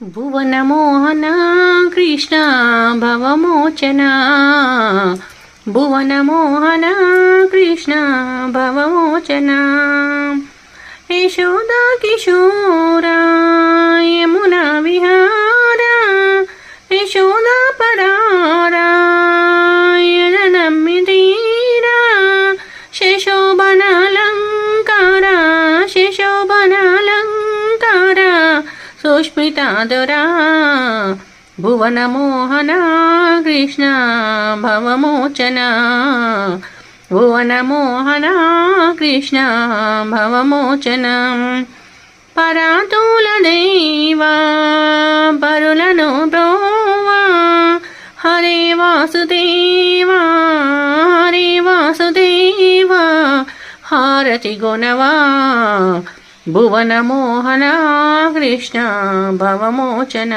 భువనమోహన కృష్ణ భవమోచన భువనమోహన కృష్ణ భవమోచన యశోదా కిశోరా యమునా విహారా యశోదా పరారా యదనమ్మిదీరా శశోభనాలంకారా శశోభనాలంకారా సుష్మితాదురా భువనమోహన కృష్ణ భవమోచన భువనమోహన కృష్ణ భవమోచన పరాతుల దేవా పరులను బ్రోవా హరే వాసుదేవా హరే వాసుదేవా హారతి గుణవా భువనమోహన కృష్ణ భవమోచన.